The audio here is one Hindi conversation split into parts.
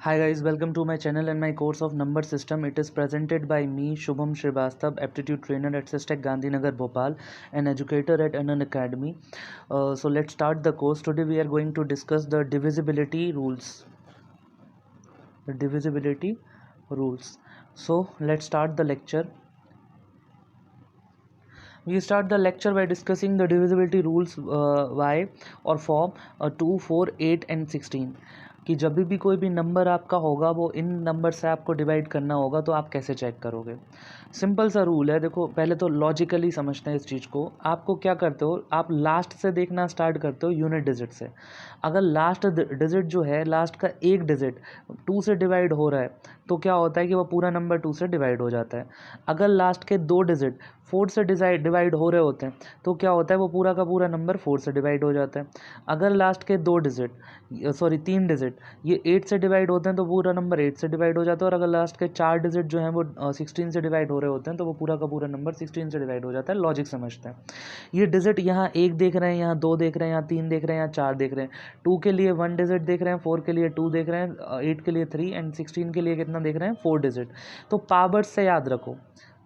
Hi guys, welcome to my channel and my course of number system. It is presented by me, Shubham Srivastav, aptitude trainer at Systech Gandhinagar, Bhopal, an educator at Anand Academy. So let's start the course. Today we are going to discuss the divisibility rules. The divisibility rules. So let's start the lecture. We start the lecture by discussing the divisibility rules by or for 2, 4, 8 and 16 कि जब भी कोई भी नंबर आपका होगा वो इन नंबर से आपको डिवाइड करना होगा तो आप कैसे चेक करोगे। सिंपल सा रूल है। देखो पहले तो लॉजिकली समझते हैं इस चीज़ को। आपको क्या करते हो, आप लास्ट से देखना स्टार्ट करते हो यूनिट डिजिट से। अगर लास्ट डिजिट जो है, लास्ट का एक डिजिट 2 से डिवाइड हो रहा है तो क्या होता है कि वो पूरा नंबर 2 से डिवाइड हो जाता है। अगर लास्ट के 2 डिजिट 4 से डिवाइड हो रहे होते हैं तो क्या होता है, वो पूरा का पूरा नंबर 4 से डिवाइड हो जाता है। अगर लास्ट के 3 डिजिट ये 8 से डिवाइड होते हैं तो पूरा नंबर 8 से डिवाइड हो जाता है। और अगर लास्ट के 4 डिजिट जो हैं वो 16 से डिवाइड हो रहे होते हैं तो वो पूरा का पूरा नंबर 16 से डिवाइड हो जाता है। लॉजिक समझते हैं। ये डिजिट यहाँ 1 देख रहे हैं, यहाँ 2 देख रहे हैं, यहाँ 3 देख रहे हैं, यहाँ 4 देख रहे हैं। 2 के लिए 1 डिजिट देख रहे हैं, 4 के लिए 2 देख रहे हैं, 8 के लिए 3 एंड 16 के लिए कितना देख रहे हैं, 4 डिजिट। तो पावर्स से याद रखो।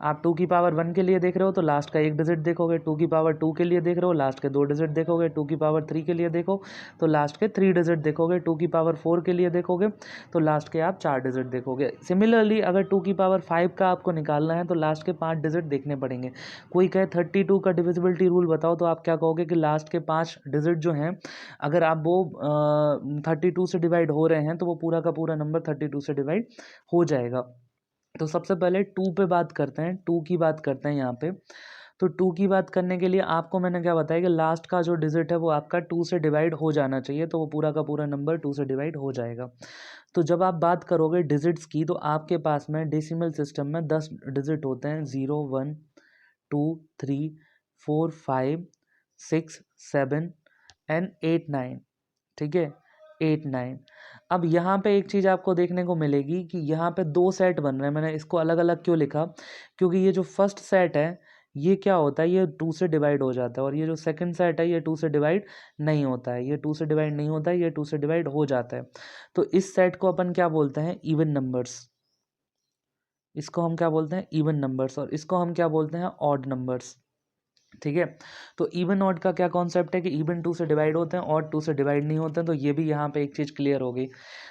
आप 2 की पावर 1 के लिए देख रहे हो तो लास्ट का एक डिजिट देखोगे। 2 की पावर 2 के लिए देख रहे हो, लास्ट के 2 डिजिट देखोगे। 2 की पावर 3 के लिए देखो तो लास्ट के 3 डिजिट देखोगे। 2 की पावर 4 के लिए देखोगे तो लास्ट के आप 4 डिजिट देखोगे। सिमिलरली अगर 2 की पावर 5 का आपको निकालना है तो लास्ट के 5 डिजिट देखने पड़ेंगे। कोई कहे 32 का डिविजिबिलिटी रूल बताओ तो आप क्या कहोगे कि लास्ट के 5 डिजिट जो हैं, अगर आप वो 32 से डिवाइड हो रहे हैं तो वो पूरा का पूरा नंबर 32 से डिवाइड हो जाएगा। तो सबसे पहले 2 पे बात करते हैं, 2 की बात करते हैं यहाँ पे। तो 2 की बात करने के लिए आपको मैंने क्या बताया कि लास्ट का जो डिजिट है वो आपका 2 से डिवाइड हो जाना चाहिए, तो वो पूरा का पूरा नंबर 2 से डिवाइड हो जाएगा। तो जब आप बात करोगे डिजिट्स की तो आपके पास में डेसिमल सिस्टम में 10 डिजिट होते हैं, 0, 1, 2, 3, 4, 5, 6, 7 एंड 8, 9। ठीक है, 8, 9। अब यहाँ पे एक चीज़ आपको देखने को मिलेगी कि यहाँ पे 2 सेट बन रहे हैं। मैंने इसको अलग अलग क्यों लिखा, क्योंकि ये जो फर्स्ट सेट है ये क्या होता है, ये 2 से डिवाइड हो जाता है। और ये जो सेकंड सेट है ये 2 से डिवाइड नहीं होता है, ये 2 से डिवाइड नहीं होता है, ये 2 से डिवाइड हो जाता है। तो इस सेट को अपन क्या बोलते हैं, इवन नंबर्स। इसको हम क्या बोलते हैं, इवन नंबर्स। और इसको हम क्या बोलते हैं, ऑड नंबर्स। ठीक है। तो इवन ऑड का क्या कॉन्सेप्ट है कि इवन 2 से डिवाइड होते हैं, ऑड 2 से डिवाइड नहीं होते हैं। तो ये भी यहाँ पे एक चीज़ क्लियर हो गई।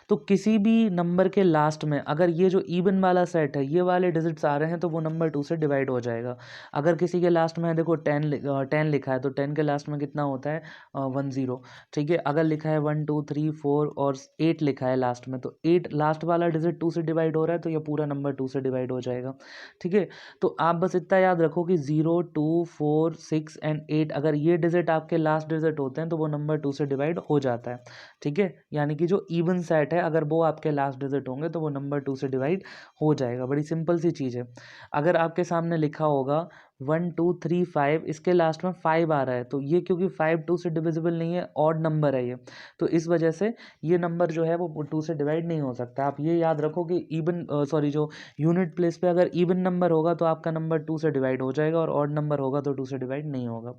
तो किसी भी नंबर के लास्ट में अगर ये जो इवन वाला सेट है ये वाले डिजिट्स आ रहे हैं तो वो नंबर 2 से डिवाइड हो जाएगा। अगर किसी के लास्ट में देखो 10 लिखा है तो 10 के लास्ट में कितना होता है, 1 0। ठीक है। अगर लिखा है 1 2 3 4 और 8 लिखा है लास्ट में तो 8 लास्ट वाला डिजिट 2 से डिवाइड हो रहा है तो ये पूरा नंबर 2 से डिवाइड हो जाएगा। ठीक है। तो आप बस इतना याद रखो कि 0, 2, 4, 6 एंड 8 अगर ये डिजिट आपके लास्ट डिजिट होते हैं तो वो नंबर 2 से डिवाइड हो जाता है। ठीक है। यानी कि जो इवन सेट है अगर वो आपके लास्ट डिजिट होंगे तो वो नंबर 2 से डिवाइड हो जाएगा। बड़ी सिंपल सी चीज़ है। अगर आपके सामने लिखा होगा 1 2 3 5, इसके लास्ट में 5 आ रहा है तो ये क्योंकि 5 2 से डिविजिबल नहीं है, ऑड नंबर है ये, तो इस वजह से ये नंबर जो है वो 2 से डिवाइड नहीं हो सकता। आप ये याद रखो कि जो यूनिट प्लेस पे अगर इवन नंबर होगा तो आपका नंबर 2 से डिवाइड हो जाएगा और ऑड नंबर होगा तो 2 से डिवाइड नहीं होगा।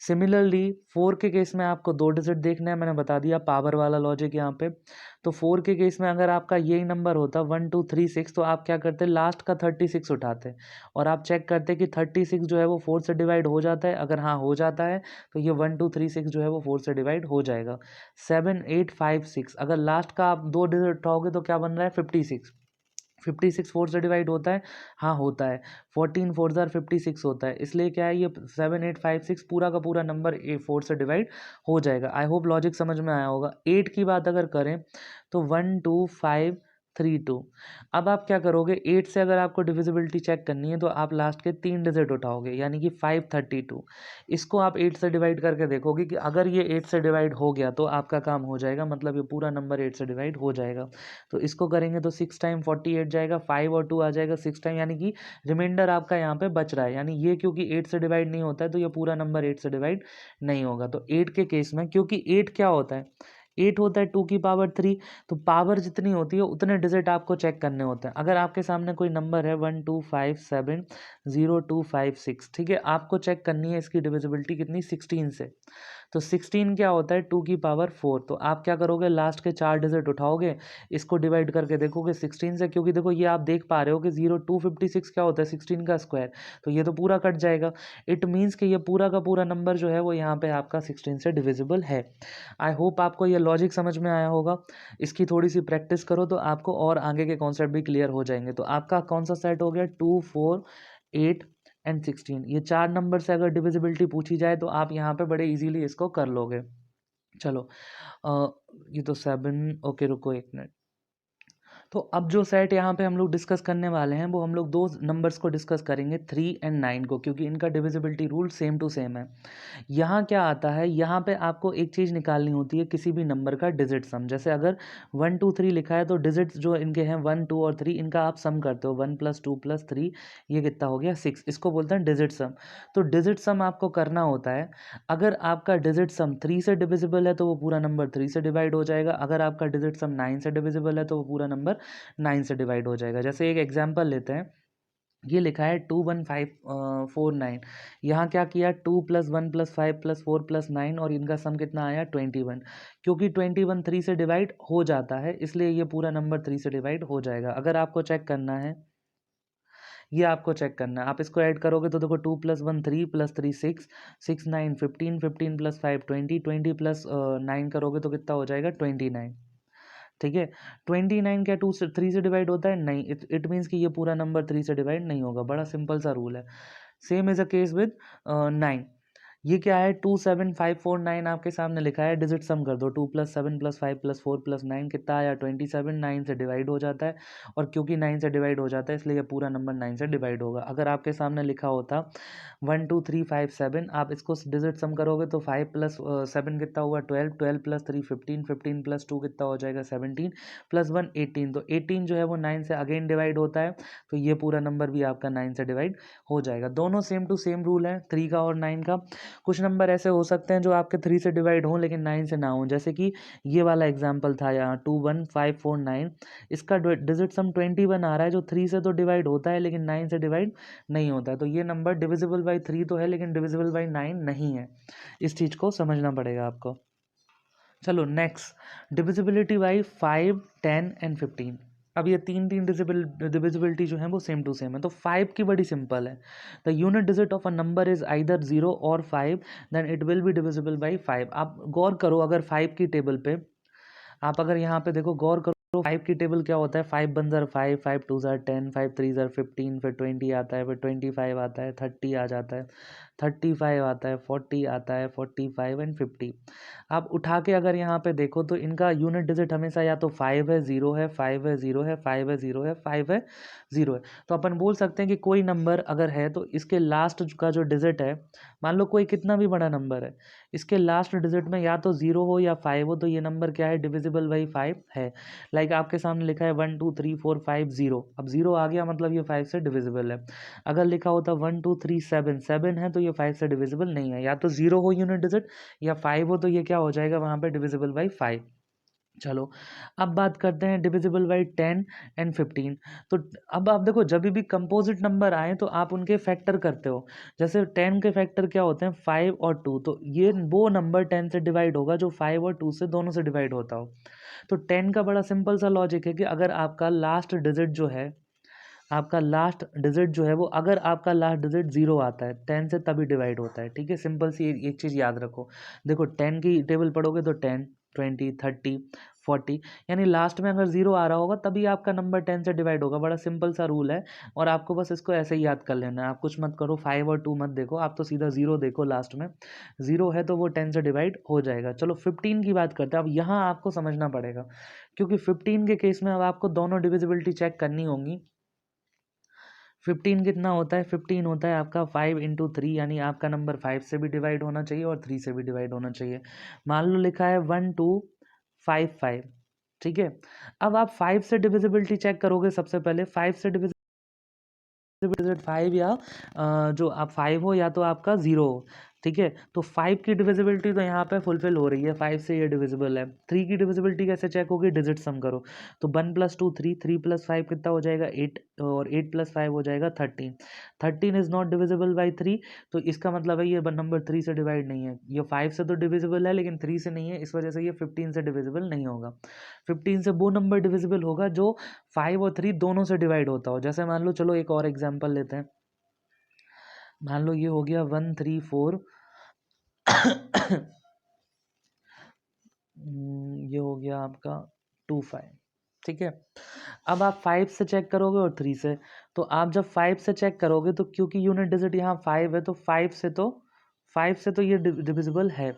सिमिलरली 4 के केस में आपको 2 डिजिट देखना है, मैंने बता दिया पावर वाला लॉजिक यहाँ पे। तो 4 के केस में अगर आपका यही नंबर होता 1 2 3 6 तो आप क्या करते, लास्ट का 36 उठाते और आप चेक करते कि 36 जो है वो 4 से डिवाइड हो जाता है। अगर हाँ हो जाता है तो ये 1 2 3 6 जो है वो 4 से डिवाइड हो जाएगा। 7 8 5 6 अगर लास्ट का आप 2 डिजिट उठाओगे तो क्या बन रहा है, 56। 56 4 से डिवाइड होता है, हाँ होता है। 14 4 ज़ार 56 होता है। इसलिए क्या है, ये 7 8 5 6 पूरा का पूरा नंबर 4 से डिवाइड हो जाएगा। आई होप लॉजिक समझ में आया होगा। 8 की बात अगर करें तो 1 2 5 3 2। अब आप क्या करोगे, 8 से अगर आपको डिविजिबिलिटी चेक करनी है तो आप लास्ट के 3 डिजिट उठाओगे यानी कि 532। इसको आप 8 से डिवाइड करके देखोगे कि अगर ये 8 से डिवाइड हो गया तो आपका काम हो जाएगा, मतलब ये पूरा नंबर 8 से डिवाइड हो जाएगा। तो इसको करेंगे तो 6 टाइम 48 जाएगा, 5 और 2 आ जाएगा 6 टाइम, यानी कि रिमाइंडर आपका यहाँ पे बच रहा है। यानी ये क्योंकि 8 से डिवाइड नहीं होता है तो ये पूरा नंबर 8 से डिवाइड नहीं होगा। तो 8 के केस में क्योंकि 8 क्या होता है, 8 होता है 2 की पावर 3, तो पावर जितनी होती है उतने डिजिट आपको चेक करने होते हैं। अगर आपके सामने कोई नंबर है 1 2 5 7 0 2 5 6, ठीक है, आपको चेक करनी है इसकी डिविजिबिलिटी कितनी, 16 से। तो 16 क्या होता है 2 की पावर 4। तो आप क्या करोगे लास्ट के 4 डिजिट उठाओगे, इसको डिवाइड करके देखोगे 16 से, क्योंकि देखो ये आप देख पा रहे हो कि 256 क्या होता है 16 का स्क्वायर, तो ये तो पूरा कट जाएगा। इट मीन्स कि ये पूरा का पूरा नंबर जो है वो यहाँ पे आपका 16 से डिविजिबल है। आई होप आपको ये लॉजिक समझ में आया होगा। इसकी थोड़ी सी प्रैक्टिस करो तो आपको और आगे के कॉन्सेप्ट भी क्लियर हो जाएंगे। तो आपका कौन सा सेट हो गया 2, 4, 8 एंड 16। ये 4 नंबर से अगर डिविजिबिलिटी पूछी जाए तो आप यहाँ पे बड़े इजीली इसको कर लोगे। चलो ये तो 7, ओके रुको 1 मिनट। तो अब जो सेट यहाँ पे हम लोग डिस्कस करने वाले हैं वो हम लोग 2 नंबर्स को डिस्कस करेंगे 3 एंड 9 को, क्योंकि इनका divisibility rule same to same है। यहाँ क्या आता है, यहाँ पे आपको एक चीज़ निकालनी होती है किसी भी नंबर का डिजिट सम। जैसे अगर 1 2 3 लिखा है तो डिजिट्स जो इनके हैं 1 2 और 3, इनका आप सम करते हो 1 + 2 + 3, ये कितना हो गया 6। इसको बोलते हैं डिजिट सम। तो डिजिट सम आपको करना होता है, अगर आपका डिजिट सम 3 से डिविजिबल है तो वो पूरा नंबर 3 से डिवाइड हो जाएगा। अगर आपका डिजिट सम 9 से डिविजिबल है तो वो पूरा नंबर 9 से डिवाइड हो जाएगा। जैसे एक एग्जांपल लेते हैं, ये लिखा है 21549। यहाँ क्या किया 2 + 1 + 5 + 4 + 9 और इनका सम कितना आया 21। क्योंकि 21 3 से डिवाइड हो जाता है इसलिए ये पूरा नंबर 3 से डिवाइड हो जाएगा। अगर आपको चेक करना है, ये आपको चेक करना है, आप इसको ऐड करोगे तो देखो 2 + 1 3 + 3 6, 6 9 15, 15 + 5 20, 20 + 9 करोगे तो कितना हो जाएगा 29। ठीक है, 29 क्या 2 से 3 से डिवाइड होता है? नहीं। इट मीन्स कि ये पूरा नंबर 3 से डिवाइड नहीं होगा। बड़ा सिंपल सा रूल है। Same is a case with 9। ये क्या है 27549 आपके सामने लिखा है, डिजिट सम कर दो 2 + 7 + 5 + 4 + 9 कितना आया 27। 9 से डिवाइड हो जाता है और क्योंकि 9 से डिवाइड हो जाता है इसलिए ये पूरा नंबर 9 से डिवाइड होगा। अगर आपके सामने लिखा होता 1 2 3 5 7, आप इसको डिजिट सम करोगे तो 5 + 7 कितना हुआ 12, 12 + 3 15, 15 + 2 कितना हो जाएगा 17, + 1 18। तो 18 जो है वो 9 से अगेन डिवाइड होता है, तो ये पूरा नंबर भी आपका 9 से डिवाइड हो जाएगा। दोनों सेम टू सेम रूल है 3 का और 9 का। कुछ नंबर ऐसे हो सकते हैं जो आपके 3 से डिवाइड हों लेकिन 9 से ना हों, जैसे कि ये वाला एग्जांपल था यहाँ 21549। इसका डिजिट सम 21 आ रहा है जो 3 से तो डिवाइड होता है लेकिन 9 से डिवाइड नहीं होता है। तो ये नंबर डिविजिबल बाई 3 तो है लेकिन डिविजिबल बाई 9 नहीं है। इस चीज़ को समझना पड़ेगा आपको। चलो नेक्स्ट, डिविजिबिलिटी बाई 5, 10 एंड 15। अब ये तीन तीन डिविजिबिलिटी जो है वो सेम टू सेम है। तो 5 की बड़ी सिंपल है, the unit digit of a number is either 0 और 5 then it will be divisible by 5। आप गौर करो, अगर 5 की टेबल पे आप अगर यहाँ पे देखो गौर करो, 5 की टेबल क्या होता है 5 वन ज़र 5, 5 टू ज़र 10, 5 थ्री ज़र 15, फिर 20 आता है, फिर 25 आता है, 30 आ जाता है, 35 आता है, 40 आता है, 45 एंड 50। आप उठा के अगर यहाँ पे देखो तो इनका यूनिट डिजिट हमेशा या तो 5 है 0 है 5 है 0 है 5 है 0 है 5 है 0 है। तो अपन बोल सकते हैं कि कोई नंबर अगर है तो इसके लास्ट का जो डिजिट है, मान लो कोई कितना भी बड़ा नंबर है, इसके लास्ट डिजिट में या तो 0 हो या 5 हो, तो ये नंबर क्या है डिविजिबल बाई 5 है। लाइक आपके सामने लिखा है 1 2 3 4 5 0, अब 0 आ गया मतलब ये 5 से डिविजिबल है। अगर लिखा होता 1 2 3 7, 7 है तो ये 5 से डिविजिबल नहीं है। या तो 0 हो यूनिट डिजिट या 5 हो, तो ये क्या हो जाएगा वहाँ पे डिविजिबल बाई 5। चलो अब बात करते हैं डिविजिबल बाई 10 एंड 15। तो अब आप देखो जब भी कंपोजिट नंबर आए तो आप उनके फैक्टर करते हो। जैसे 10 के फैक्टर क्या होते हैं 5 और 2, तो ये वो नंबर 10 से डिवाइड होगा जो 5 और 2 से दोनों से डिवाइड होता हो। तो 10 का बड़ा सिंपल सा लॉजिक है कि अगर आपका लास्ट डिजिट जो है, आपका लास्ट डिजिट जो है वो, अगर आपका लास्ट डिजिट 0 आता है 10 से तभी डिवाइड होता है। ठीक है, सिंपल सी एक चीज़ याद रखो। देखो 10 की टेबल पढ़ोगे तो 10 20 30 40, यानी लास्ट में अगर 0 आ रहा होगा तभी आपका नंबर 10 से डिवाइड होगा। बड़ा सिंपल सा रूल है और आपको बस इसको ऐसे ही याद कर लेना है। आप कुछ मत करो, 5 और 2 मत देखो, आप तो सीधा 0 देखो। लास्ट में 0 है तो वो 10 से डिवाइड हो जाएगा। चलो 15 की बात करते हैं। अब यहाँ आपको समझना पड़ेगा क्योंकि 15 के केस में अब आपको दोनों डिविजिबिलिटी चेक करनी होंगी। 15 कितना होता है 15 होता है आपका 5 × 3, यानी आपका नंबर 5 से भी डिवाइड होना चाहिए और 3 से भी डिवाइड होना चाहिए। मान लो लिखा है 1 2 5 5। ठीक है, अब आप 5 से डिविजिबिलिटी चेक करोगे। सबसे पहले 5 से डिविजिबिलिटी 5 या जो आप 5 हो या तो आपका 0 हो। ठीक है। तो 5 की डिविजिबिलिटी तो यहाँ पे फुलफिल हो रही है, 5 से ये डिविजिबल है। 3 की डिविजिबिलिटी कैसे चेक होगी, डिजिट सम करो। तो 1 + 2 3, 3 + 5 कितना हो जाएगा 8, और 8 + 5 हो जाएगा 13। 13 इज नॉट डिविजिबल बाई 3, तो इसका मतलब है ये नंबर 3 से डिवाइड नहीं है। ये 5 से तो डिविजिबल है लेकिन 3 से नहीं है, इस वजह से ये 15 से डिविजिबल नहीं होगा। 15 से वो नंबर डिविजिबल होगा जो 5 और 3 दोनों से डिवाइड होता हो। जैसे मान लो, चलो एक और एग्जाम्पल लेते हैं। मान लो ये हो गया 1 3 4 ये हो गया आपका 2 5। ठीक है। अब आप 5 से चेक करोगे और 3 से। तो आप जब 5 से चेक करोगे तो क्योंकि यूनिट डिजिट यहाँ 5 है, तो 5 से तो ये डिविजिबल है।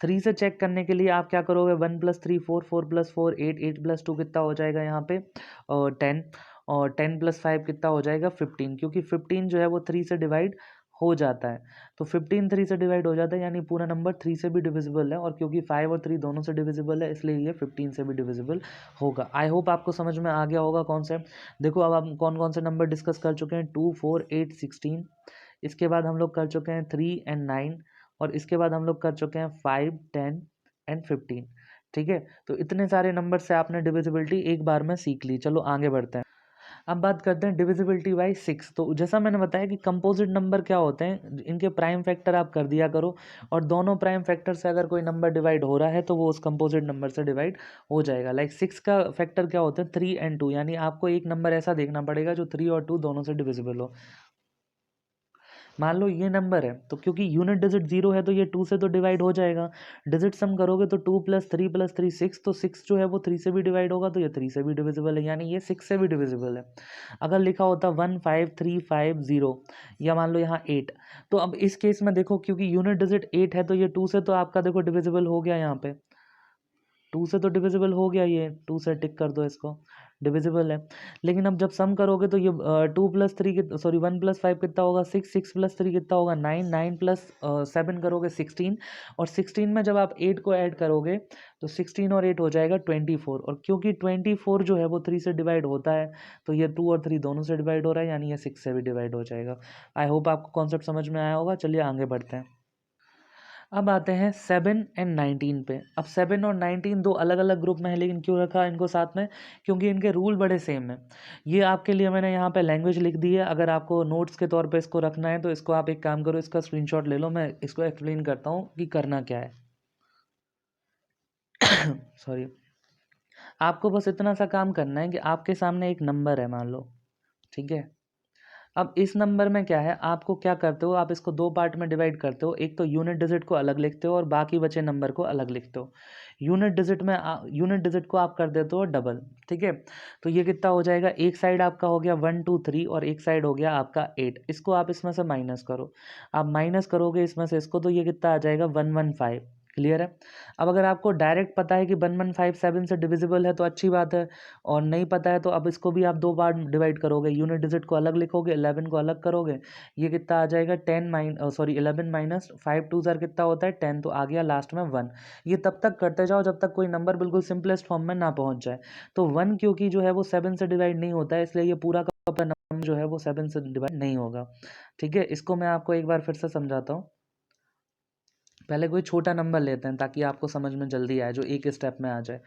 3 से चेक करने के लिए आप क्या करोगे, 1 + 3 4, 4 + 4 8, 8 + 2 कितना हो जाएगा यहाँ पे 10, और 10 + 5 कितना हो जाएगा 15, क्योंकि 15 जो है वो 3 से डिवाइड हो जाता है। तो 15 3 से डिवाइड हो जाता है, यानी पूरा नंबर 3 से भी डिविजिबल है, और क्योंकि 5 और 3 दोनों से डिविजिबल है इसलिए ये 15 से भी डिविजिबल होगा। आई होप आपको समझ में आ गया होगा कॉन्सेप्ट। देखो अब हम कौन कौन से नंबर डिस्कस कर चुके हैं, 2 4 8 16। इसके बाद हम लोग कर चुके हैं 3 और 9, और इसके बाद हम लोग कर चुके हैं 5 10 और 15। ठीक है। तो इतने सारे नंबर से आपने डिविजिबिलिटी एक बार में सीख ली। चलो आगे बढ़ते हैं। अब बात करते हैं डिविजिबिलिटी बाई 6। तो जैसा मैंने बताया कि कंपोजिट नंबर क्या होते हैं, इनके प्राइम फैक्टर आप कर दिया करो, और दोनों प्राइम फैक्टर से अगर कोई नंबर डिवाइड हो रहा है तो वो उस कंपोजिट नंबर से डिवाइड हो जाएगा। लाइक 6 का फैक्टर क्या होता है, 3 और 2, यानी आपको एक नंबर ऐसा देखना पड़ेगा जो 3 और 2 दोनों से डिविजिबल हो। मान लो ये नंबर है, तो क्योंकि यूनिट डिजिट 0 है तो ये 2 से तो डिवाइड हो जाएगा। डिजिट सम करोगे तो 2 + 3 + 3 6, तो 6 जो है वो 3 से भी डिवाइड होगा, तो ये 3 से भी डिविजिबल है, यानी ये 6 से भी डिविजिबल है। अगर लिखा होता 1 5 3 5 0, या मान लो यहाँ 8, तो अब इस केस में देखो क्योंकि यूनिट डिजिट 8 है तो ये 2 से तो आपका देखो डिविजिबल हो गया, यहाँ पे 2 से तो डिविजिबल हो गया, ये 2 से टिक कर दो, इसको डिविजिबल है। लेकिन अब जब सम करोगे तो ये 2 + 3 सॉरी 1 + 5 कितना होगा 6, 6 + 3 कितना होगा 9, 9 + 7 करोगे 16, और 16 में जब आप 8 को ऐड करोगे तो 16 और 8 हो जाएगा 24, और क्योंकि 24 जो है वो 3 से डिवाइड होता है तो ये 2 और 3 दोनों से डिवाइड हो रहा है, यानी ये 6 से भी डिवाइड हो जाएगा। आई होप आपको कॉन्सेप्ट समझ में आया होगा। चलिए आगे बढ़ते हैं। अब आते हैं 7 और 19 पे। अब 7 और 19 दो अलग अलग ग्रुप में है, लेकिन क्यों रखा इनको साथ में, क्योंकि इनके रूल बड़े सेम हैं। ये आपके लिए मैंने यहाँ पे लैंग्वेज लिख दी है, अगर आपको नोट्स के तौर पे इसको रखना है तो इसको आप एक काम करो, इसका स्क्रीनशॉट ले लो, मैं इसको एक्सप्लेन करता हूँ कि करना क्या है। सॉरी। आपको बस इतना सा काम करना है कि आपके सामने एक नंबर है, मान लो। ठीक है। अब इस नंबर में क्या है, आपको क्या करते हो, आप इसको दो पार्ट में डिवाइड करते हो। एक तो यूनिट डिजिट को अलग लिखते हो और बाकी बचे नंबर को अलग लिखते हो। यूनिट डिजिट को आप कर देते हो डबल। ठीक है। तो ये कितना हो जाएगा, एक साइड आपका हो गया 1 2 3 और एक साइड हो गया आपका 8। इसको आप इसमें से माइनस करो। आप माइनस करोगे इसमें से इसको, तो ये कितना आ जाएगा 115। क्लियर है। अब अगर आपको डायरेक्ट पता है कि 1157 से डिविजिबल है तो अच्छी बात है, और नहीं पता है तो अब इसको भी आप दो बार डिवाइड करोगे। यूनिट डिजिट को अलग लिखोगे, 11 को अलग करोगे, ये कितना आ जाएगा 11 माइनस 5 2 ज़र कितना होता है 10, तो आ गया लास्ट में 1। ये तब तक करते जाओ जब तक कोई नंबर बिल्कुल सिंपलेस्ट फॉर्म में ना पहुंच जाए। तो 1 क्योंकि जो है वो 7 से डिवाइड नहीं होता है, इसलिए ये पूरा का पूरा नंबर जो है वो 7 से डिवाइड नहीं होगा। ठीक है। इसको मैं आपको एक बार फिर से समझाता हूँ। पहले कोई छोटा नंबर लेते हैं ताकि आपको समझ में जल्दी आए, जो एक स्टेप में आ जाए।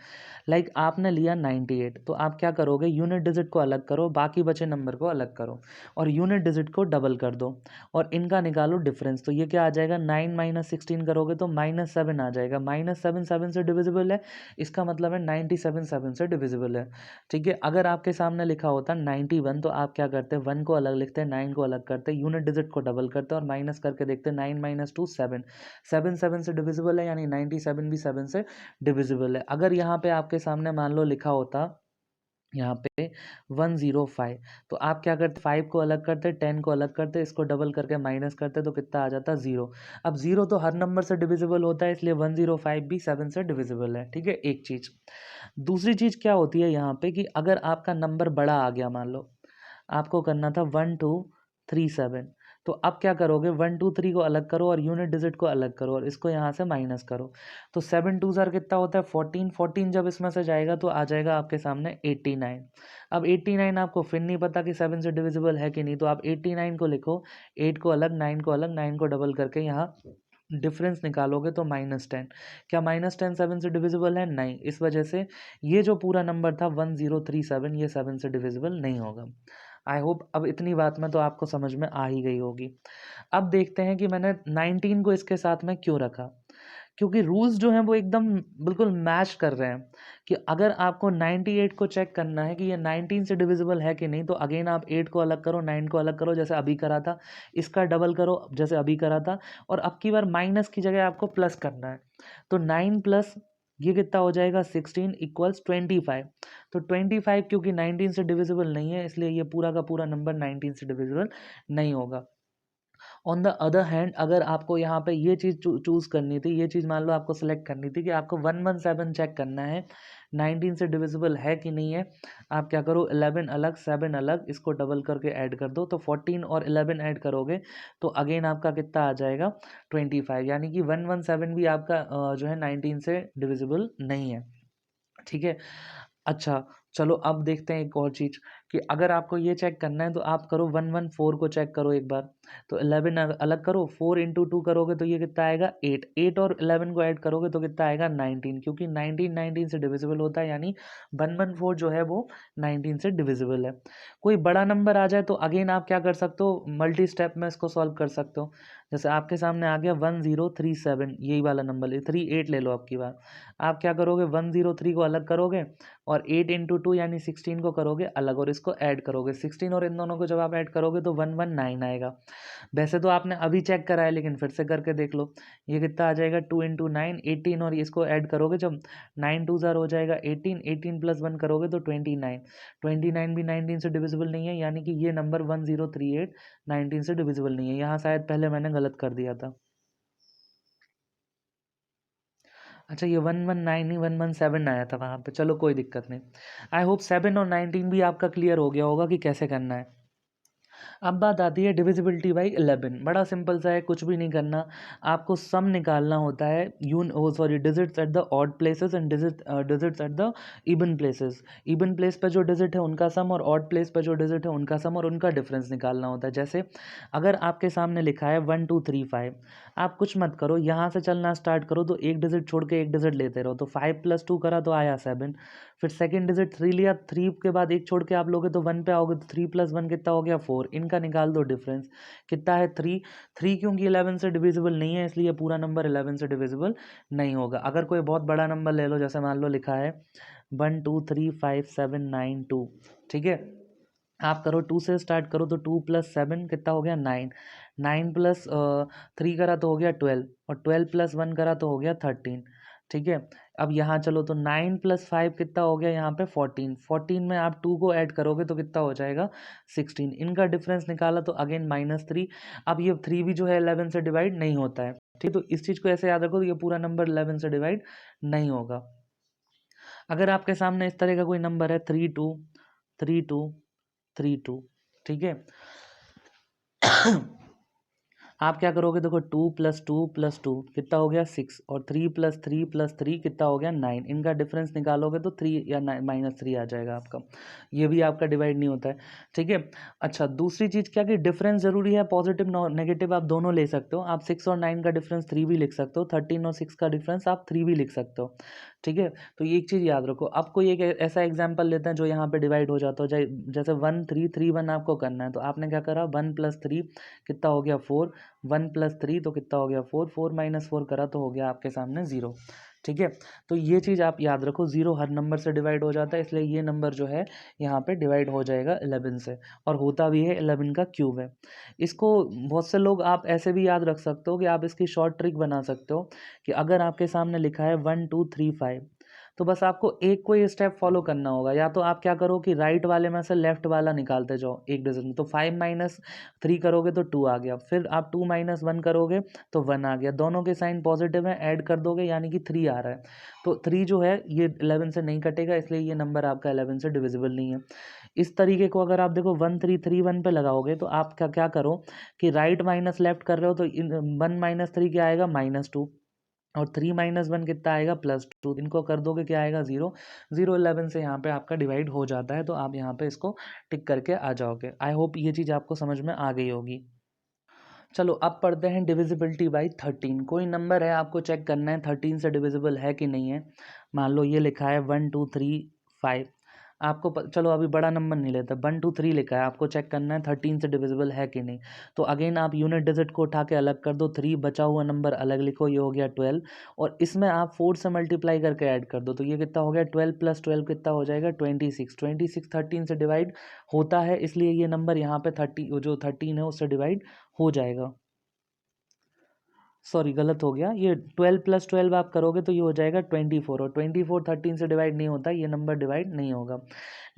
लाइक आपने लिया 98, तो आप क्या करोगे, यूनिट डिजिट को अलग करो, बाकी बचे नंबर को अलग करो, और यूनिट डिजिट को डबल कर दो, और इनका निकालो डिफरेंस। तो ये क्या आ जाएगा, 9 - 16 करोगे तो -7 आ जाएगा। -7 7 से डिविजिबल है, इसका मतलब है 97 7 से डिविजिबल है। ठीक है। अगर आपके सामने लिखा होता 91, तो आप क्या करते हैं, 1 को अलग लिखते हैं, 9 को अलग करते हैं, यूनिट डिजिट को डबल करते हैं और माइनस करके देखते हैं, 9 - 2 7, 7 7 से डिविजिबल है, यानी 97 भी 7 से डिविजिबल है। अगर यहाँ पे आपके सामने मान लो लिखा होता यहाँ पे 105, तो आप क्या करते, 5 को अलग करते, 10 को अलग करते, इसको डबल करके माइनस करते, तो कितना आ जाता 0। अब 0 तो हर नंबर से डिविजिबल होता है, इसलिए 105 भी 7 से डिविजिबल है। ठीक है। एक चीज़। दूसरी चीज़ क्या होती है यहाँ पे कि अगर आपका नंबर बड़ा आ गया, मान लो आपको करना था 1237, तो अब क्या करोगे, 123 को अलग करो और यूनिट डिजिट को अलग करो और इसको यहाँ से माइनस करो। तो 7 2 ज़र कितना होता है 14, 14 जब इसमें से जाएगा तो आ जाएगा आपके सामने 89। अब 89 आपको फिर नहीं पता कि 7 से डिविजिबल है कि नहीं, तो आप 89 को लिखो, 8 को अलग, 9 को अलग, 9 को डबल करके यहाँ डिफरेंस निकालोगे तो -10। क्या -10 7 से डिविजिबल है? नहीं। इस वजह से ये जो पूरा नंबर था 1037 ये 7 से डिविजिबल नहीं होगा। आई होप अब इतनी बात में तो आपको समझ में आ ही गई होगी। अब देखते हैं कि मैंने 19 को इसके साथ में क्यों रखा, क्योंकि रूल्स जो हैं वो एकदम बिल्कुल मैच कर रहे हैं कि अगर आपको 98 को चेक करना है कि ये 19 से डिविजिबल है कि नहीं, तो अगेन आप 8 को अलग करो, 9 को अलग करो जैसे अभी करा था, इसका डबल करो जैसे अभी करा था, और अब की बार माइनस की जगह आपको प्लस करना है। तो 9 प्लस ये कितना हो जाएगा 16 इक्वल्स 25। तो 25 क्योंकि 19 से डिविजिबल नहीं है, इसलिए ये पूरा का पूरा नंबर 19 से डिविजिबल नहीं होगा। ऑन द अदर हैंड अगर आपको यहाँ पे ये चीज़ चूज़ करनी थी, ये चीज़ मान लो आपको सेलेक्ट करनी थी कि आपको 117 चेक करना है 19 से डिविजिबल है कि नहीं है, आप क्या करो 11 अलग 7 अलग इसको डबल करके ऐड कर दो, तो 14 और 11 ऐड करोगे तो अगेन आपका कितना आ जाएगा 25, यानी कि 117 भी आपका जो है 19 से डिविजिबल नहीं है। ठीक है। अच्छा, चलो अब देखते हैं एक और चीज़ कि अगर आपको ये चेक करना है तो आप करो 114 को चेक करो एक बार, तो 11 अलग करो, 4 इंटू 2 करोगे तो ये कितना आएगा 8, 8 और 11 को ऐड करोगे तो कितना आएगा 19, क्योंकि 19 19 से डिविजिबल होता है, यानी 114 जो है वो 19 से डिविजिबल है। कोई बड़ा नंबर आ जाए तो अगेन आप क्या कर सकते हो, मल्टी स्टेप में इसको सॉल्व कर सकते हो। जैसे आपके सामने आ गया 1037, यही वाला नंबर ले 38 ले लो, आपकी बार आप क्या करोगे 103 को अलग करोगे और 8 इंटू 2 यानी 16 को करोगे अलग और इसको ऐड करोगे, 16 और इन दोनों को जब आप ऐड करोगे तो 119 आएगा। वैसे तो आपने अभी चेक करा है लेकिन फिर से करके देख लो, ये कितना आ जाएगा 2 इंटू 9 18, और इसको ऐड करोगे जब 9 2 ज़ार हो जाएगा 18, 18 प्लस 1 करोगे तो 29, 29 भी 19 से डिविजिबल नहीं है, यानी कि ये नंबर 1038 19 से डिविजिबल नहीं है। यहाँ शायद पहले मैंने गलत कर दिया था। अच्छा, ये 119 नहीं 117 आया था वहाँ पे, चलो कोई दिक्कत नहीं। आई होप 7 और 19 भी आपका क्लियर हो गया होगा कि कैसे करना है। अब बात आती है डिविजिबिलिटी बाई 11। बड़ा सिंपल सा है, कुछ भी नहीं करना, आपको सम निकालना होता है digits at the odd places and digits at the even places. Even place पे जो डिजिट है उनका सम और ऑड प्लेस पे जो डिजिट है उनका सम और उनका डिफरेंस निकालना होता है। जैसे अगर आपके सामने लिखा है 1 2 3 5, आप कुछ मत करो, यहाँ से चलना स्टार्ट करो तो एक डिजिट छोड़ के एक डिजिट लेते रहो, तो 5 प्लस 2 करा तो आया 7, फिर सेकंड डिजिट 3 लिया, 3 के बाद एक छोड़ के आप लोगे तो 1 पे आओगे, तो 3 प्लस 1 कितना हो गया 4, इनका निकाल दो डिफरेंस कितना है 3। 3 क्योंकि 11 से डिविजिबल नहीं है इसलिए पूरा नंबर 11 से डिविजिबल नहीं होगा। अगर कोई बहुत बड़ा नंबर ले लो, जैसे मान लो लिखा है 1 2 3 5 7 9 2, ठीक है, आप करो 2 से स्टार्ट करो तो 2 प्लस 7 कितना हो गया 9, 9 प्लस 3 करा तो हो गया 12, और 12 प्लस 1 करा तो हो गया 13। ठीक है, अब यहाँ चलो तो 9 प्लस 5 कितना हो गया यहाँ पे 14, 14 में आप 2 को ऐड करोगे तो कितना हो जाएगा 16, इनका डिफरेंस निकाला तो अगेन -3। अब ये 3 भी जो है 11 से डिवाइड नहीं होता है, ठीक है, तो इस चीज़ को ऐसे याद रखो, तो ये पूरा नंबर 11 से डिवाइड नहीं होगा। अगर आपके सामने इस तरह का कोई नंबर है 32 32 32, ठीक है, आप क्या करोगे, देखो 2 प्लस 2 प्लस 2 कितना हो गया 6, और 3 प्लस 3 प्लस 3 कितना हो गया 9, इनका डिफरेंस निकालोगे तो 3 या -3 आ जाएगा आपका, ये भी आपका डिवाइड नहीं होता है। ठीक है। अच्छा, दूसरी चीज़ क्या कि डिफरेंस ज़रूरी है, पॉजिटिव नेगेटिव आप दोनों ले सकते हो, आप 6 और 9 का डिफरेंस 3 भी लिख सकते हो, 13 और 6 का डिफरेंस आप 3 भी लिख सकते हो। ठीक है, तो ये एक चीज़ याद रखो। अब कोई एक ऐसा एग्जाम्पल लेते हैं जो यहाँ पे डिवाइड हो जाता हो, जैसे 1 3 3 1 आपको करना है, तो आपने क्या करा 1 प्लस 3 कितना हो गया 4, 1 प्लस 3 तो कितना हो गया 4, 4 माइनस 4 करा तो हो गया आपके सामने 0। ठीक है, तो ये चीज़ आप याद रखो, 0 हर नंबर से डिवाइड हो जाता है, इसलिए ये नंबर जो है यहाँ पे डिवाइड हो जाएगा 11 से, और होता भी है 11 का क्यूब है। इसको बहुत से लोग आप ऐसे भी याद रख सकते हो कि आप इसकी शॉर्ट ट्रिक बना सकते हो कि अगर आपके सामने लिखा है 1 2 3 5, तो बस आपको एक कोई स्टेप फॉलो करना होगा, या तो आप क्या करो कि राइट वाले में से लेफ्ट वाला निकालते जाओ एक डिजिट में, तो 5 माइनस 3 करोगे तो 2 आ गया, फिर आप 2 माइनस 1 करोगे तो 1 आ गया, दोनों के साइन पॉजिटिव है, ऐड कर दोगे यानी कि 3 आ रहा है, तो 3 जो है ये 11 से नहीं कटेगा, इसलिए ये नंबर आपका 11 से डिविजिबल नहीं है। इस तरीके को अगर आप देखो 1 3 3 1 पे लगाओगे तो आप क्या क्या करो कि राइट माइनस लेफ्ट कर रहे हो, तो 1 माइनस 3 क्या आएगा -2, और 3 माइनस 1 कितना आएगा +2, इनको कर दोगे क्या आएगा 0, 0 11 से यहाँ पे आपका डिवाइड हो जाता है, तो आप यहाँ पे इसको टिक करके आ जाओगे। आई होप ये चीज़ आपको समझ में आ गई होगी। चलो अब पढ़ते हैं डिविजिबिलिटी बाई 13। कोई नंबर है, आपको चेक करना है 13 से डिविजिबल है कि नहीं है। मान लो ये लिखा है 1 2 3 5। आपको चलो अभी बड़ा नंबर नहीं लेता, 1 2 3 लिखा है, आपको चेक करना है 13 से डिविजिबल है कि नहीं। तो अगेन आप यूनिट डिजिट को उठा के अलग कर दो, 3 बचा हुआ नंबर अलग लिखो, ये हो गया 12। और इसमें आप 4 से मल्टीप्लाई करके ऐड कर दो, तो ये कितना हो गया 12 + 12 कितना हो जाएगा 26। 26 13 से डिवाइड होता है, इसलिए ये नंबर यहाँ पे 30 जो 13 है उससे डिवाइड हो जाएगा। सॉरी गलत हो गया, ये 12 + 12 आप करोगे तो ये हो जाएगा 24, और 24 13 से डिवाइड नहीं होता, ये नंबर डिवाइड नहीं होगा।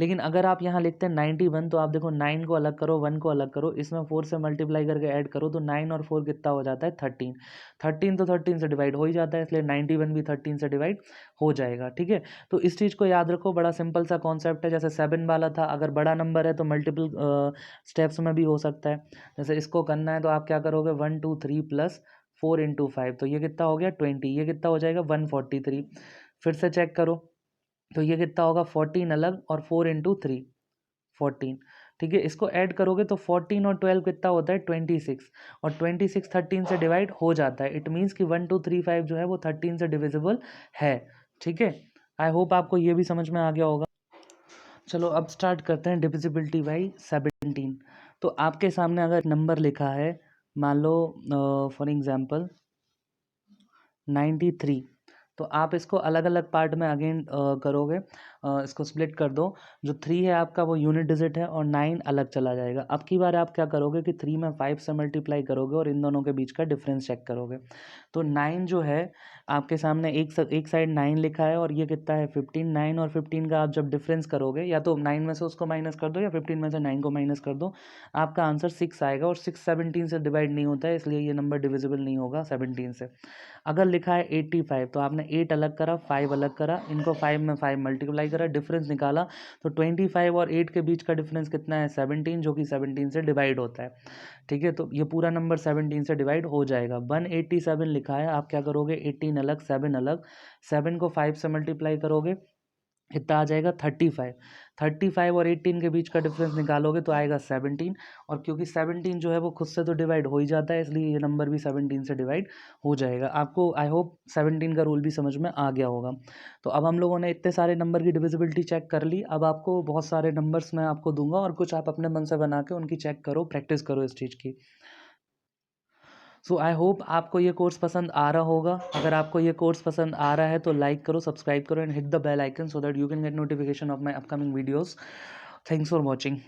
लेकिन अगर आप यहाँ लिखते हैं 91, तो आप देखो 9 को अलग करो, 1 को अलग करो, इसमें 4 से मल्टीप्लाई करके ऐड करो, तो 9 और 4 कितना हो जाता है 13। 13 तो 13 से डिवाइड हो ही जाता है, इसलिए 91 भी 13 से डिवाइड हो जाएगा। ठीक है, तो इस चीज़ को याद रखो, बड़ा सिंपल सा कॉन्सेप्ट है। जैसे 7 वाला था, अगर बड़ा नंबर है तो मल्टीपल स्टेप्स में भी हो सकता है। जैसे इसको करना है तो आप क्या करोगे 1 2 3 + 4 × 5, तो ये कितना हो गया 20, ये कितना हो जाएगा 143। फिर से चेक करो, तो ये कितना होगा 14 अलग और 4 × 3 14। ठीक है, इसको ऐड करोगे तो 14 और 12 कितना होता है 26, और 26 13 से डिवाइड हो जाता है। इट मीन्स कि 1 2 3 5 जो है वो 13 से डिविजिबल है। ठीक है, आई होप आपको ये भी समझ में आ गया होगा। चलो अब स्टार्ट करते हैं डिविजिबिलिटी बाई 17। तो आपके सामने अगर नंबर लिखा है, मान लो फॉर एग्जांपल 93, तो आप इसको अलग अलग पार्ट में अगेन करोगे, इसको स्प्लिट कर दो। जो 3 है आपका वो यूनिट डिजिट है, और 9 अलग चला जाएगा। अब की बार आप क्या करोगे कि 3 में 5 से मल्टीप्लाई करोगे और इन दोनों के बीच का डिफरेंस चेक करोगे। तो 9 जो है आपके सामने एक साइड 9 लिखा है, और ये कितना है 15। 9 और 15 का आप जब डिफरेंस करोगे, या तो 9 में से उसको माइनस कर दो या 15 में से 9 को माइनस कर दो, आपका आंसर 6 आएगा। और 6 17 से डिवाइड नहीं होता है, इसलिए ये नंबर डिविजिबल नहीं होगा 17 से। अगर लिखा है 85, तो आपने 8 अलग करा, 5 अलग करा, इनको 5 में 5 मल्टीप्लाई करा, डिफरेंस निकाला, तो 25 और 8 के बीच का डिफरेंस कितना है 17, जो कि 17 से डिवाइड होता है। ठीक है, तो ये पूरा नंबर 17 से डिवाइड हो जाएगा। 187 लिखा है, आप क्या करोगे 18 अलग 7 अलग, 7 को 5 से मल्टीप्लाई करोगे, कितना आ जाएगा 35। 35 और 18 के बीच का डिफरेंस निकालोगे तो आएगा 17, और क्योंकि 17 जो है वो खुद से तो डिवाइड हो ही जाता है, इसलिए ये नंबर भी 17 से डिवाइड हो जाएगा। आपको आई होप 17 का रूल भी समझ में आ गया होगा। तो अब हम लोगों ने इतने सारे नंबर की डिविजिबिलिटी चेक कर ली। अब आपको बहुत सारे नंबर्स मैं आपको दूंगा, और कुछ आप अपने मन से बना के उनकी चेक करो, प्रैक्टिस करो इस चीज़ की। सो आई होप आपको ये कोर्स पसंद आ रहा होगा। अगर आपको ये कोर्स पसंद आ रहा है तो लाइक करो, सब्सक्राइब करो, and hit the bell icon so that you can get notification of my upcoming videos. Thanks for watching.